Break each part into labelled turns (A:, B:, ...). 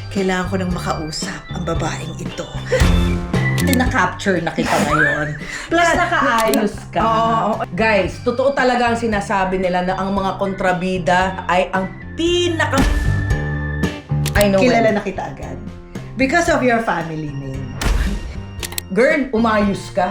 A: kailangan ko nang makausap ang babaeng ito. Na-capture na kita ngayon. Plus, nakaayos ka.
B: Oo. Guys, totoo talaga ang sinasabi nila na ang mga kontrabida ay ang pinaka... I know
A: Kilala na kita agad. Because of your family name.
B: Girl, umayos ka.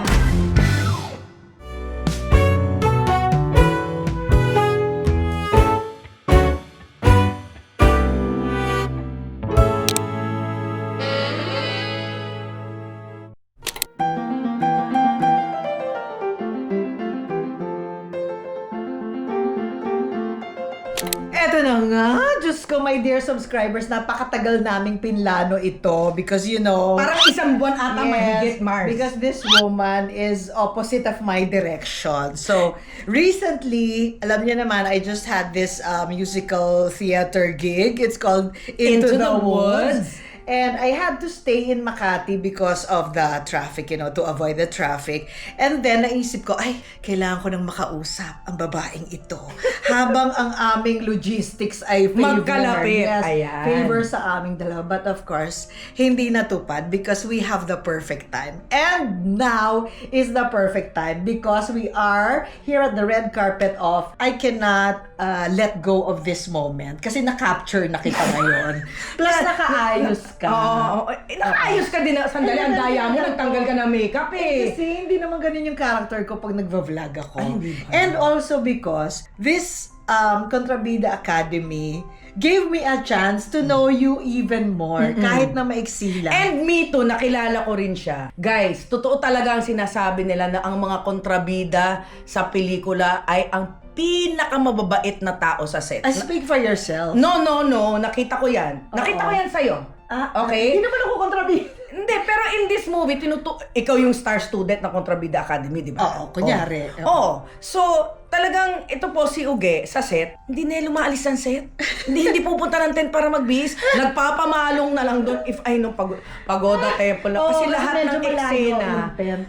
A: Eto na nga, Diyos ko, my dear subscribers, napakatagal naming pinlano ito because you know...
B: Parang isang buwan ata mahigit, Mars.
A: Because this woman is opposite of my direction. So, recently, alam niyo naman, I just had this musical theater gig. It's called Into the Woods. And I had to stay in Makati because of the traffic, you know, to avoid the traffic. And then, naisip ko, ay, kailangan ko nang makausap ang babaeng ito. Habang ang aming logistics ay favor.
B: Magkalapit.
A: Yes,
B: Ayan.
A: favor sa aming dalawa. But of course, hindi natupad because we have the perfect time. And now is the perfect time because we are here at the red carpet of I cannot let go of this moment. Kasi na-capture na kita ngayon. Plus, nakaayos ka.
B: Oo. Nakaayos ka din. Sandali, ang daya mo, nagtanggal ka ng makeup eh.
A: Kasi hindi naman ganun yung character ko pag nagva-vlog ako.
B: Ay, hindi ba?
A: And also because this Kontrabida Academy gave me a chance to know you even more. Kahit na maiksi lang.
B: And me too, nakilala ko rin siya. Guys, totoo talaga ang sinasabi nila na ang mga kontrabida sa pelikula ay ang pinakamababait na tao sa set.
A: Speak for yourself.
B: No. Nakita ko yan. Nakita ko yan sa'yo. Okay?
A: Hindi naman ako kontrabida.
B: Hindi, pero in this movie, ikaw yung star student ng Kontrabida Academy, di ba?
A: Oo, kunyari.
B: Oo. So, talagang ito po si Uge sa set, hindi na lumaalis ng set. hindi pupunta ng tent para magbihis. Nagpapamalong na lang doon if ay nung Pagoda Temple. Kasi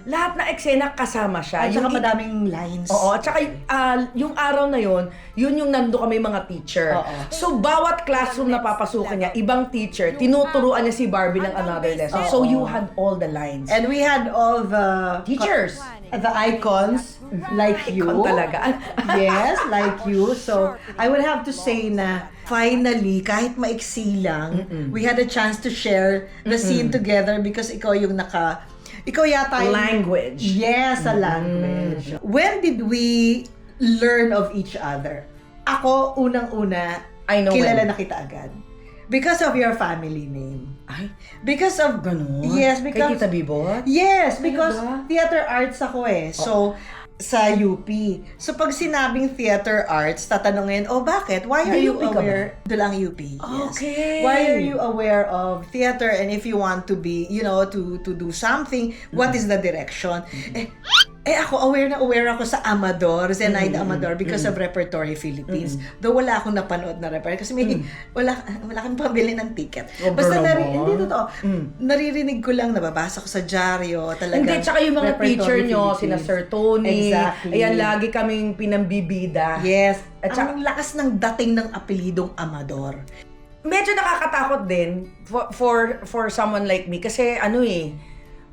B: lahat ng eksena kasama siya.
A: At saka madaming lines.
B: Oo, at saka yung araw na yun yung nando kami mga teacher.
A: Oo.
B: So, bawat classroom na papasukan niya, ibang teacher, tinuturuan niya si Barbie ng another lesson. So, you had all the lines.
A: And we had all the
B: Teachers.
A: The icons like you.
B: Icon talaga.
A: Yes, like you. So, I would have to say na finally, kahit maiksi lang, we had a chance to share the scene together because ikaw yata yung...
B: Language.
A: Yes, a language. When did we learn of each other? Ako, unang-una,
B: I know
A: kilala
B: when.
A: na kita agad. Because of your family name.
B: Ay,
A: Because of...
B: ganun?
A: Yes,
B: Kay
A: because...
B: Tita Bibot?
A: Yes, because
B: ba?
A: theater arts ako eh. So, sa UP. So, pag sinabing theater arts, tatanungin, oh, bakit? Why are you
B: UP ka ba?
A: aware? Dulang UP, yes.
B: Okay.
A: Why are you aware of theater and if you want to be, you know, to do something, what is the direction? Ako, aware ako sa Amador, Zenaida Amador, because of Repertory Philippines. Though wala akong napanood na repertory kasi may, wala kang pambili ng ticket. Basta, hindi totoo. Naririnig ko lang, nababasa ko sa dyaryo, talaga.
B: Hindi, tsaka yung mga teacher nyo, sina Sir Tony.
A: Exactly.
B: Ayan, lagi kaming pinambibida.
A: Yes.
B: At saka,
A: ang lakas ng dating ng apelidong Amador.
B: medyo nakakatakot din for someone like me kasi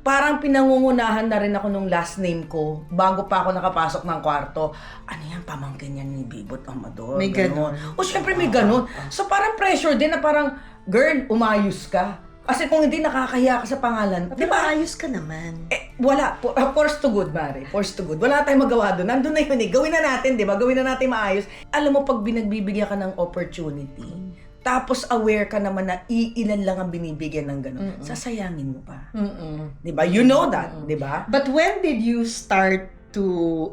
B: parang pinangungunahan na rin ako nung last name ko bago pa ako nakapasok ng kwarto. Ano yan, pamangkin yan ni Bibot Amador.
A: May ganun.
B: O syempre may ganun. So parang pressure din na parang, girl, umayos ka. Kasi kung hindi, nakakahiya ka sa pangalan.
A: Di ba ayos ka naman?
B: Wala. Force to good, Mari. Force to good. Wala tayong magawa doon. Nandun na yun eh. Gawin na natin, di ba? Gawin na natin maayos. Alam mo, pag binagbibigyan ka ng opportunity, tapos aware ka naman na iilan lang ang binibigyan ng gano'n, sasayangin mo pa. Di ba? You know that, di ba?
A: But when did you start to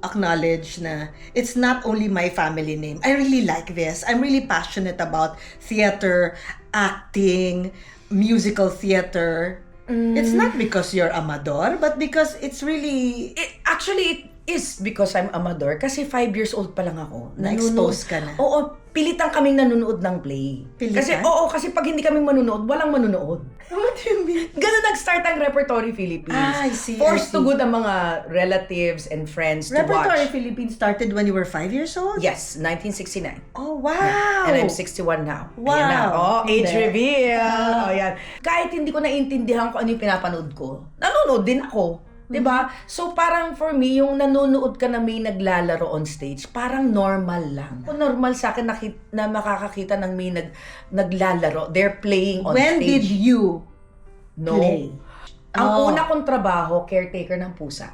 A: acknowledge na it's not only my family name? I really like this. I'm really passionate about theater, acting, musical theater. It's not because you're Amador, but because it's really...
B: Actually, it is because I'm Amador. Kasi 5 years old pa lang ako.
A: Na-expose ka na.
B: Oo. pilitan kaming nanonood ng play.
A: Pilitan?
B: Kasi pag hindi kami manunood, walang manunood.
A: What do you mean?
B: Ganun nag-start ang Repertory Philippines.
A: Ah, I see,
B: Forced
A: I
B: to
A: see.
B: good ang mga relatives and friends to
A: Repertory
B: watch.
A: Philippines started when you were 5 years old?
B: Yes, 1969.
A: Oh, wow!
B: And I'm 61 now.
A: Wow.
B: Ayan na. Oh, age
A: Hindi.
B: reveal. Oh, yan. Kahit hindi ko naintindihan kung ano yung pinapanood ko, nanonood din ako. Diba? So parang for me, yung nanonood ka na may naglalaro on stage, parang normal lang. Normal sa akin na makakakita ng may naglalaro. They're playing on
A: When did
B: stage.
A: you
B: No.
A: play?
B: Ang
A: Oh.
B: una kong trabaho, caretaker ng pusa.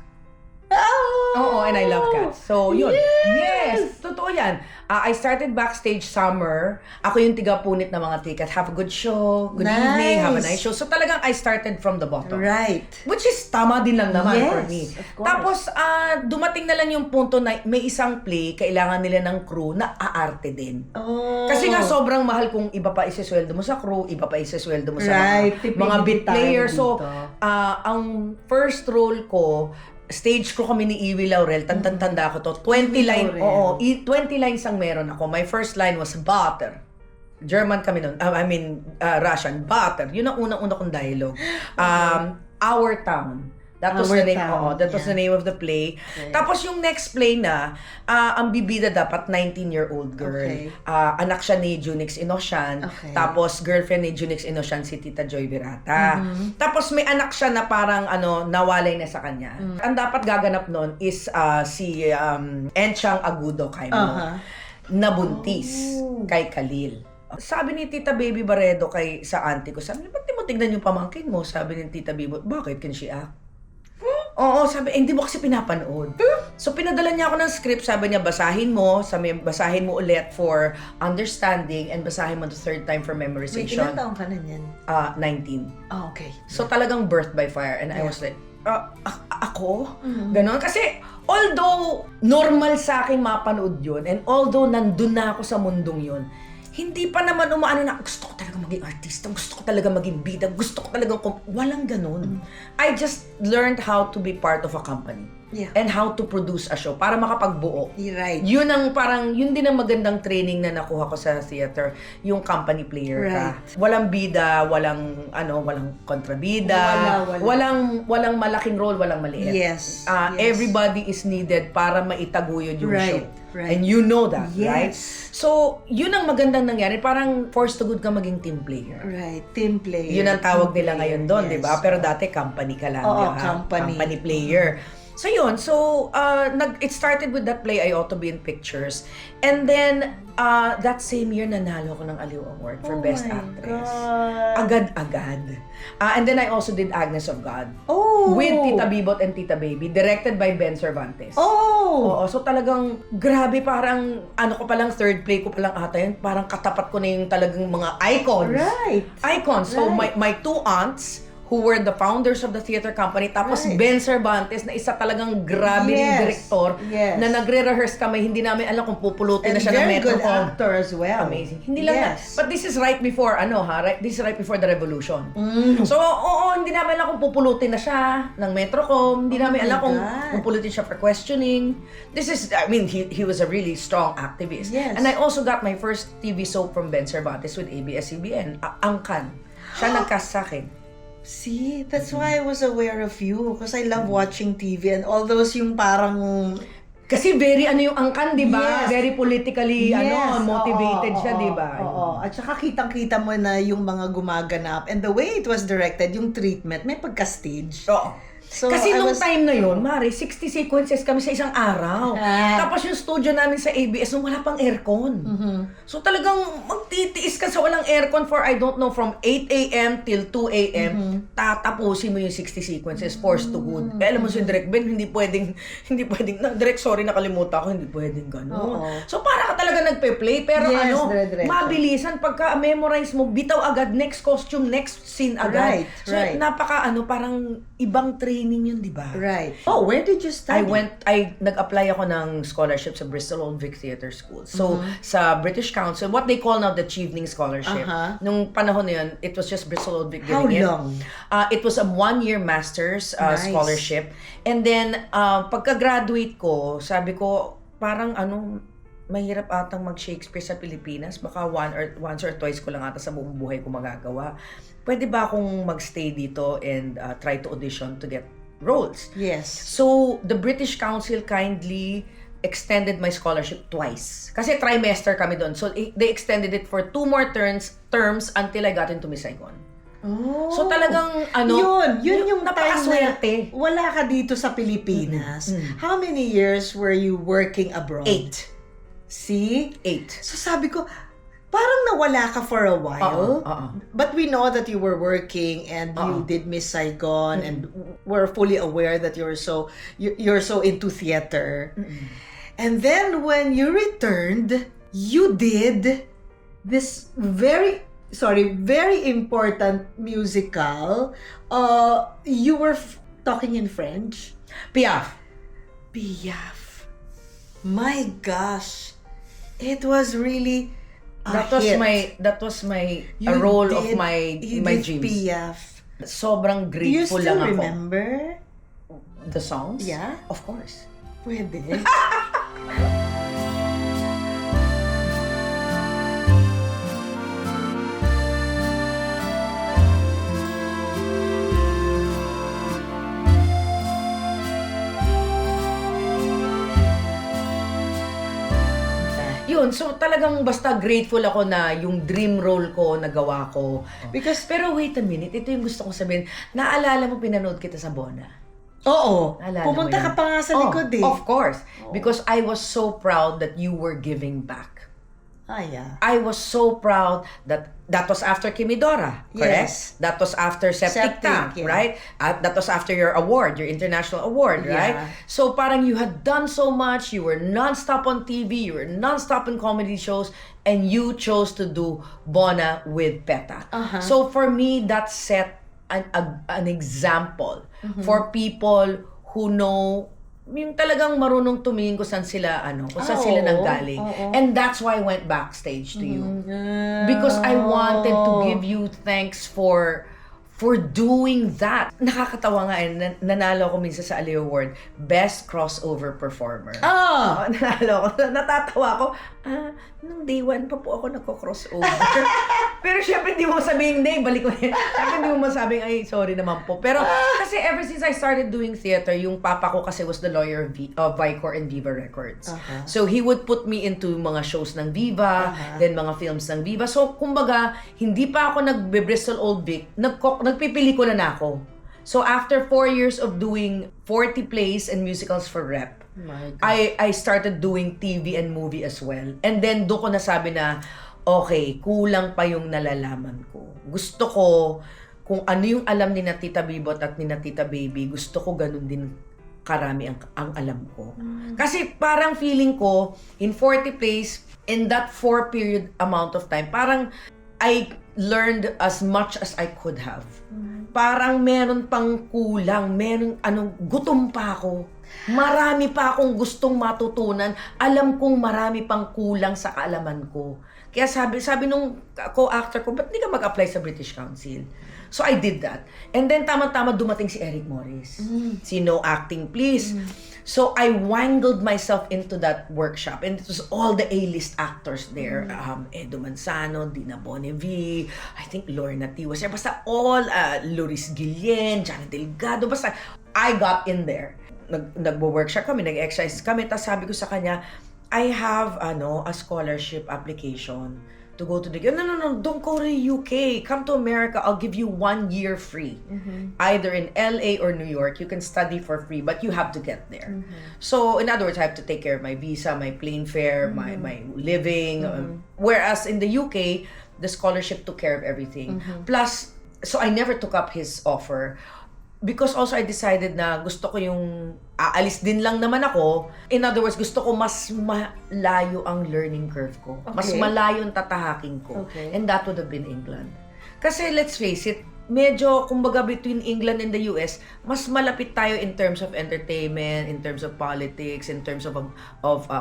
A: Oh!
B: Oo, and I love cats. So, yun.
A: Yes!
B: Totoo yan. I started backstage summer. Ako yung tiga-punit ng mga ticket. Have a good show. Good
A: Nice.
B: evening. Have a nice show. So, talagang I started from the bottom.
A: Right.
B: Which is tama din lang naman
A: Yes,
B: for me.
A: of course.
B: Tapos, dumating na lang yung punto na may isang play, kailangan nila ng crew na aarte din.
A: Oh.
B: Kasi nga sobrang mahal kung iba pa isesweldo mo sa crew, iba pa isesweldo mo sa
A: Right.
B: mga beat
A: Tipid tayo
B: player. So,
A: dito.
B: ang first role ko, stage ko kami ni Iwi Laurel, tanda ko to. 20 line,
A: Laurel.
B: 20 lines ang meron ako. My first line was butter. German kami nun. Russian. Butter. Yun ang unang-una kong dialogue. Our Town. That was
A: Our
B: the name.
A: Town,
B: That was the name of the play.
A: Okay.
B: Tapos yung next play na, ang bibida dapat 19-year-old girl.
A: Okay.
B: Anak siya ni Junix Inosian.
A: Okay.
B: Tapos girlfriend ni Junix Inosian si Tita Joy Virata. Tapos may anak siya na parang nawalay na sa kanya. Ang dapat gaganap nun is si Enchang Agudo kay mo.
A: Uh-huh.
B: Nabuntis
A: Oh.
B: kay Khalil. Sabi ni Tita Baby Baredo sa auntie ko, sabi niya, ba't di mo tignan yung pamangkin mo? Sabi ni Tita Baby, bakit? Can she act? Oo, sabi, hindi mo kasi pinapanood. So, pinadala niya ako ng script, sabi niya, basahin mo ulit for understanding and basahin mo the third time for
A: Wait,
B: memorization.
A: ilang taong ka na niyan?
B: 19.
A: Oh, okay.
B: So, talagang birth by fire. And I
A: Yeah.
B: was like, ako? Ganon. Kasi, although normal sa akin mapanood yun, and although nandun na ako sa mundong yun, hindi pa naman umaano na, gusto ko talaga maging artista, gusto ko talaga maging bida, gusto ko talaga, walang ganun. I just learned how to be part of a company.
A: Yeah.
B: And how to produce a show para makapagbuo.
A: Right.
B: Yun din ang magandang training na nakuha ko sa theater, yung company player ka.
A: Right.
B: Walang bida, walang kontrabida,
A: Wala.
B: walang malaking role, walang maliit.
A: Yes. Yes.
B: Everybody is needed para maitaguyod yung
A: Right,
B: show.
A: right.
B: And you know that,
A: Yes.
B: right? So, yun ang magandang nangyari. Parang forced to good ka maging team player.
A: Right. Team player.
B: Yun ang tawag
A: Team
B: nila
A: player,
B: ngayon doon,
A: yes.
B: di ba? Pero dati company ka lang,
A: Oo,
B: di ba?
A: company.
B: Player. So yun, it started with that play, I Ought to Be in Pictures. And then, that same year, nanalo ko ng Aliw Award for
A: Oh
B: Best
A: my
B: Actress.
A: God.
B: Agad-agad. And then I also did Agnes of God.
A: Oh!
B: With Tita Bibot and Tita Baby, directed by Ben Cervantes.
A: Oh!
B: Oo, so talagang grabe, parang ko palang third play ko palang ata yun, parang katapat ko na yung talagang mga icons.
A: Right.
B: Icons. So
A: Right.
B: my two aunts who were the founders of the theater company, tapos
A: Right.
B: Ben Cervantes na isa talagang grabe ring
A: Yes.
B: director
A: Yes.
B: na nagre-rehearse kami, hindi namin alam kung pupulutin
A: And
B: na siya ng
A: very good
B: Metrocom.
A: actor as well.
B: Amazing. Hindi lang
A: Yes.
B: but this is right before this is right before the revolution.
A: Mm.
B: So, hindi namin alam kung pupulutin na siya ng Metrocom. Hindi namin
A: my
B: alam kung
A: God.
B: pupulutin siya for questioning. He was a really strong activist.
A: Yes.
B: And I also got my first TV soap from Ben Cervantes with ABS-CBN, Angkan. Siya nagcast sa akin.
A: See, that's why I was aware of you. Because I love watching TV and all those yung parang...
B: Kasi very yung Angkan, di ba?
A: Yes.
B: Very politically motivated
A: oo,
B: siya,
A: oo,
B: di ba?
A: Oo. At saka kitang-kita mo na yung mga gumaganap. And the way it was directed, yung treatment, may pagka-stage.
B: Oo.
A: So,
B: Kasi
A: I
B: nung
A: was-
B: time na yun, Mari, 60 sequences kami sa isang araw. Tapos yung studio namin sa ABS, nung wala pang aircon. So talagang magtitiis ka sa walang aircon for, I don't know, from 8 a.m. till 2 a.m. Tatapusin mo yung 60 sequences, forced to good. Alam mo si Direk Ben, hindi pwedeng, Direk, sorry, nakalimutan ko, hindi pwedeng gano'n.
A: Oo.
B: So para ka talaga nagpe-play, pero
A: Yes, dire-diretso.
B: mabilisan, pagka-memorize mo, bitaw agad, next costume, next scene agad.
A: Right,
B: So
A: right.
B: parang ibang training yun, di ba?
A: Right. Oh, where did you study?
B: Nag-apply ako ng scholarship sa Bristol Old Vic Theatre School. So, sa British Council, what they call now the Chevening Scholarship.
A: Uh-huh.
B: Nung panahon na yun, it was just Bristol Old Vic
A: How
B: giving it.
A: long?
B: It was a 1-year master's
A: Nice.
B: scholarship. And then, pagka-graduate ko, sabi ko, parang mahirap atang mag-Shakespeare sa Pilipinas. Baka once or twice ko lang ata sa buong buhay ko magagawa. Pwede ba akong magstay dito and try to audition to get roles?
A: Yes.
B: So, the British Council kindly extended my scholarship twice. Kasi trimester kami doon. So, they extended it for 2 more terms until I got into Miss Saigon.
A: Oh.
B: So talagang
A: yun yung
B: napakaswerte.
A: Wala ka dito sa Pilipinas. How many years were you working abroad?
B: 8.
A: See?
B: 8.
A: So sabi ko, parang nawala ka for a while. But we know that you were working and you did Miss Saigon and we're fully aware that you're so into theater. And then when you returned, you did this very important musical. You were talking in French.
B: Piaf.
A: My gosh. It was really
B: That was my role of my dreams.
A: Piaf.
B: Sobrang
A: Do you
B: grateful
A: still
B: lang ako.
A: remember?
B: The songs?
A: Yeah.
B: Of course.
A: Pwede.
B: Yun, so talagang basta grateful ako na yung dream role ko nagawa ko. Pero wait a minute, ito yung gusto kong sabihin. Naalala mo pinanood kita sa Bona?
A: Oo.
B: Naalala
A: Pumunta
B: mo
A: ka
B: yun?
A: pa nga sa likod eh.
B: Of course. Because I was so proud that you were giving back.
A: Yeah.
B: I was so proud that was after Kimidora, correct?
A: Yes.
B: That was after Septic Tank,
A: yeah.
B: right? That was after your award, your international award, right?
A: Yeah.
B: So parang you had done so much, you were non-stop on TV, you were non-stop in comedy shows, and you chose to do Bona with PETA. So for me, that set an example for people who know yung talagang marunong tumingin kung saan sila sila nanggaling. And that's why I went backstage to you. Because I wanted to give you thanks for doing that. Nakakatawa nga nanalo ako minsan sa Ali Award, Best Crossover Performer. Nanalo ako. Natatawa ako. Nung day 1 pa po ako nagko-crossover. Pero syempre hindi mo sabihin, balik ko yan. Syempre hindi mo masabing, ay, sorry naman po. Pero kasi ever since I started doing theater, yung papa ko kasi was the lawyer of Vicor and Viva Records. So he would put me into mga shows ng Viva, then mga films ng Viva. So kumbaga, hindi pa ako nagbe-Bristol Old Vic, nagpipelikula na ako. So after 4 years of doing 40 plays and musicals for Rep, I started doing TV and movie as well. And then doon ko nasabi na, okay, kulang pa yung nalalaman ko. Gusto ko, kung ano yung alam ni na Tita Bibot at ni na Tita Baby, gusto ko ganun din karami ang alam ko. Kasi parang feeling ko, in 40 plays, in that 4 period amount of time, parang I learned as much as I could have. Parang meron pang kulang, gutom pa ako. Marami pa akong gustong matutunan. Alam kong marami pang kulang sa kaalaman ko. Kaya sabi nung co-actor ko, ba't di ka mag-apply sa British Council? So I did that. And then tama-tama dumating si Eric Morris. No acting please. So I wangled myself into that workshop, and it was all the A-list actors there. Edo Manzano, Dina Bonnevie, I think Lorna T was there. Basta all, Loris Guillen, Janet Delgado, basta I got in there. Nagwo-workshop kami, nag-exercise kami, tapos sabi ko sa kanya, I have a scholarship application to go to the... No, don't go to the UK. Come to America. I'll give you 1 year free. Either in LA or New York. You can study for free, but you have to get there. So, in other words, I have to take care of my visa, my plane fare, my living. Whereas in the UK, the scholarship took care of everything. Plus, so I never took up his offer. Because also I decided na gusto ko yung aalis din lang naman ako. In other words, gusto ko mas malayo ang learning curve ko. Mas malayo ang tatahakin ko. And that would have been England. Kasi let's face it, medyo, kumbaga between England and the US, mas malapit tayo in terms of entertainment, in terms of politics, in terms of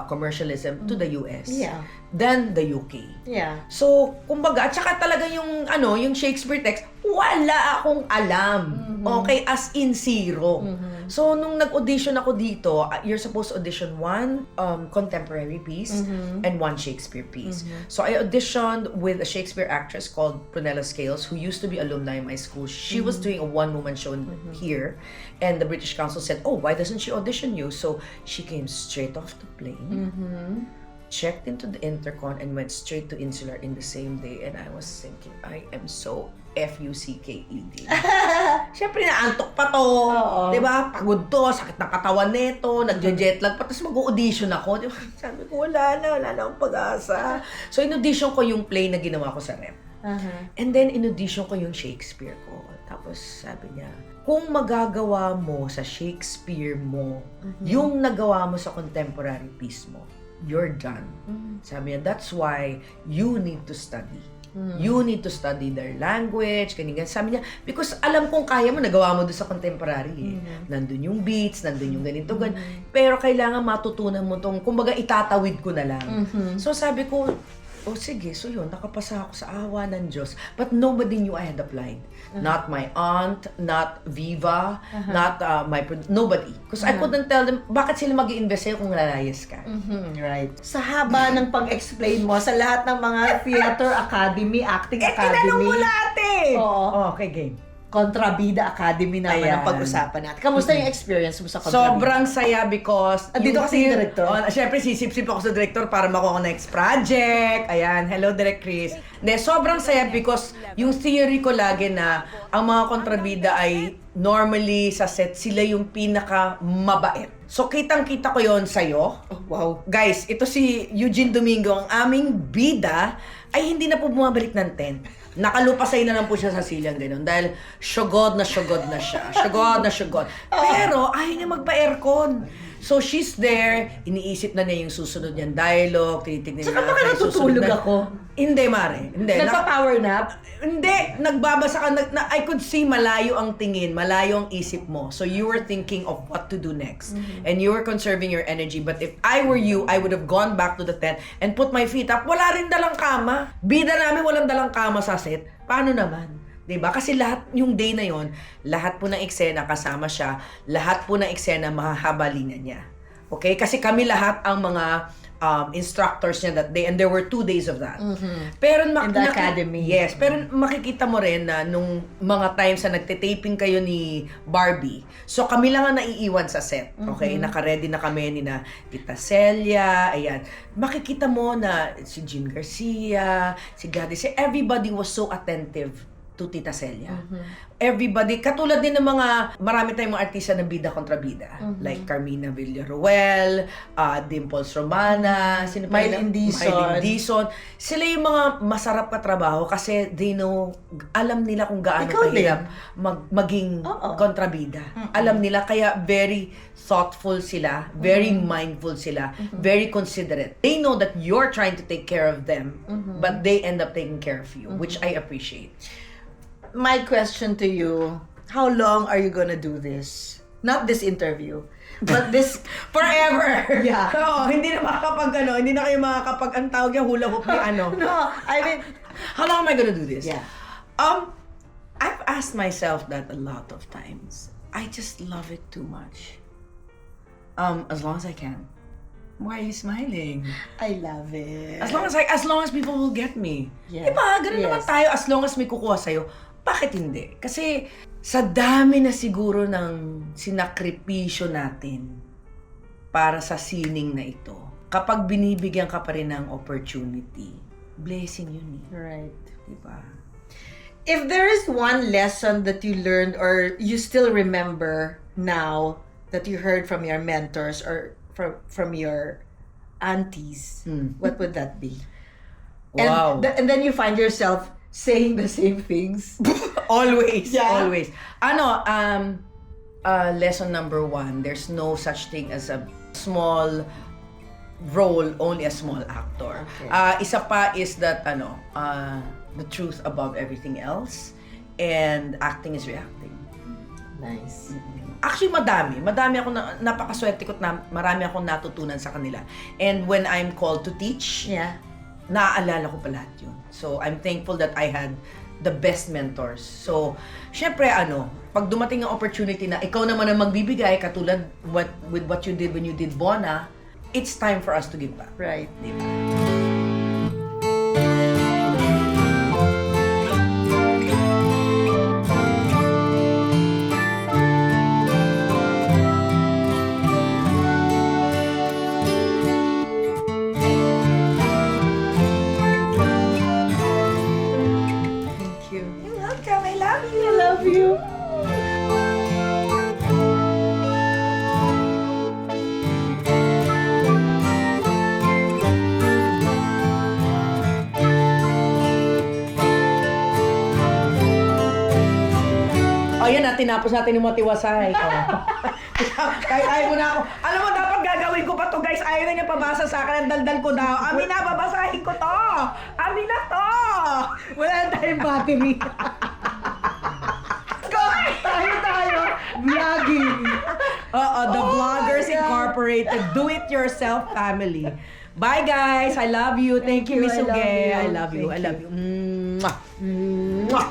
B: commercialism to the US. Than the UK.
A: Yeah.
B: So, kumbaga, at saka talaga yung Shakespeare text, wala akong alam. Okay, as in zero. So, nung nag-audition ako dito, you're supposed to audition one contemporary piece and one Shakespeare piece. So, I auditioned with a Shakespeare actress called Prunella Scales, who used to be alumni in my school. She was doing a one-woman show here, and the British Council said, oh, why doesn't she audition you? So, she came straight off the plane, checked into the intercon, and went straight to Insular in the same day. And I was thinking, I am so F-U-C-K-E-D. Siyempre, naantok pa to. Diba? Pagod to, sakit ng katawan nito, nagje-jet lag pa, tapos mag-audition ako. Diba? Sabi ko, wala na akong pag-asa. So, in-audition ko yung play na ginawa ko sa rep. And then, in-audition ko yung Shakespeare ko. Tapos, sabi niya, kung magagawa mo sa Shakespeare mo, yung nagawa mo sa contemporary piece mo, you're done. Sabi niya, that's why you need to study. You need to study their language, ganyan. Sabi niya, because alam kong kaya mo, nagawa mo doon sa contemporary. Nandun yung beats, nandun yung ganito, pero kailangan matutunan mo tong, kumbaga itatawid ko na lang. So sabi ko, oh sige, so yun, nakapasa ako sa awa ng Diyos. But nobody knew I had applied. Not my aunt, not Viva, not nobody. Because I couldn't tell them, bakit sila mag-i-invest sa'yo kung lalayas ka?
A: Right. Sa haba ng pag-explain mo sa lahat ng mga theater academy, acting academy.
B: Tinanong mo lahat eh!
A: Oo.
B: Okay, game.
A: Kontrabida Academy naman ang pag-usapan natin. Kamusta yung experience mo sa Kontrabida?
B: Sobrang saya because...
A: Dito kasi yung director.
B: Siyempre, sisip-sip ako sa director para makuha ko next project. Ayan, hello, Direct Chris. Sobrang saya because yung theory ko lagi na ang mga kontrabida ay normally sa set, sila yung pinaka-mabait. So, kitang-kita ko yon sa'yo.
A: Oh, wow.
B: Guys, ito si Eugene Domingo, ang aming bida, ay hindi na po bumabalik ng tent. Nakalupasay na lang po siya sa silyang gano'n dahil syugod na siya. Syugod na syugod. Pero ayaw niya magpa-aircon. So she's there, iniisip na niya yung susunod niyang dialogue, tinitignan niya.
A: Saka baka natutulog ako?
B: Hindi, Mare. Hindi.
A: Nagpa-power nap?
B: Hindi. Nagbabasa ka. I could see malayo ang tingin, malayo ang isip mo. So you were thinking of what to do next. And you were conserving your energy. But if I were you, I would have gone back to the tent and put my feet up. Wala rin dalang kama. Bida namin walang dalang kama sa set. Paano naman? Diba? Kasi lahat, yung day na yon, lahat po ng eksena kasama siya, lahat po ng eksena mahahabalingan niya. Okay? Kasi kami lahat ang mga instructors niya that day, and there were 2 days of that. Pero
A: in the academy.
B: Yes, pero makikita mo rin na nung mga times na nagte-taping kayo ni Barbie, so kami lang ang naiiwan sa set. Okay? Naka-ready na kami ni na Tita Celia, ayan. Makikita mo na si Jean Garcia, si Gladys, everybody was so attentive to Tita Celia. Everybody, katulad din ng mga, marami tayong mga artista ng bida kontra bida. Like Carmina Villaruel, Dimples Romana,
A: Mylene Dizon.
B: Sila yung mga masarap katrabaho kasi they know, alam nila kung gaano
A: Ikaw
B: kahirap maging kontrabida. Alam nila, kaya very thoughtful sila, very mindful sila, very considerate. They know that you're trying to take care of them, but they end up taking care of you, which I appreciate.
A: My question to you, how long are you gonna do this? Not this interview, but this
B: forever.
A: Yeah.
B: Oo, hindi na hindi na kayo makakapag, ang tawag niya, hula hoop ni ano.
A: No, I mean,
B: how long am I gonna do this?
A: Yeah.
B: I've asked myself that a lot of times. I just love it too much. As long as I can. Why are you smiling?
A: I love it.
B: As long as people will get me.
A: Yeah.
B: Diba? Ganun naman tayo, as long as may kukuha sa'yo. Bakit hindi? Kasi sa dami na siguro ng sinakripisyo natin para sa sining na ito, kapag binibigyan ka pa rin ng opportunity, blessing yun eh.
A: Right.
B: Diba?
A: If there is one lesson that you learned or you still remember now that you heard from your mentors or from your aunties, what would that be?
B: Wow.
A: And then you find yourself saying the same things.
B: Always.
A: Yeah.
B: Always. Lesson number 1, there's no such thing as a small role, only a small actor.
A: Okay.
B: Isa pa is that, the truth above everything else, and acting is reacting.
A: Nice.
B: Actually, madami ako napakaswerte ko na marami akong natutunan sa kanila. And when I'm called to teach,
A: Yeah.
B: naaalala ko pa lahat yun. So, I'm thankful that I had the best mentors. So, syempre pag dumating ang opportunity na ikaw naman ang magbibigay, katulad with what you did when you did Bona, it's time for us to give back.
A: Right.
B: Diba?
A: Thank you.
B: You're welcome. I love you.
A: I love you.
B: Ayan na, tinapos natin yung matiwasay. Kahit ayaw mo na ako. Alam mo, dapat gagawin ko pa to, guys. Ayaw na niya pabasa sa akin. Ang daldal ko daw. Amin na, babasahin ko to. Amin na to.
A: Wala na tayong battery. tayo. Vlogging.
B: The Vloggers Incorporated Do-It-Yourself Family. Bye, guys. I love you. Thank you, Miss
A: I love
B: Uge.
A: you.
B: I love you. I love you. Mwah. Mwah.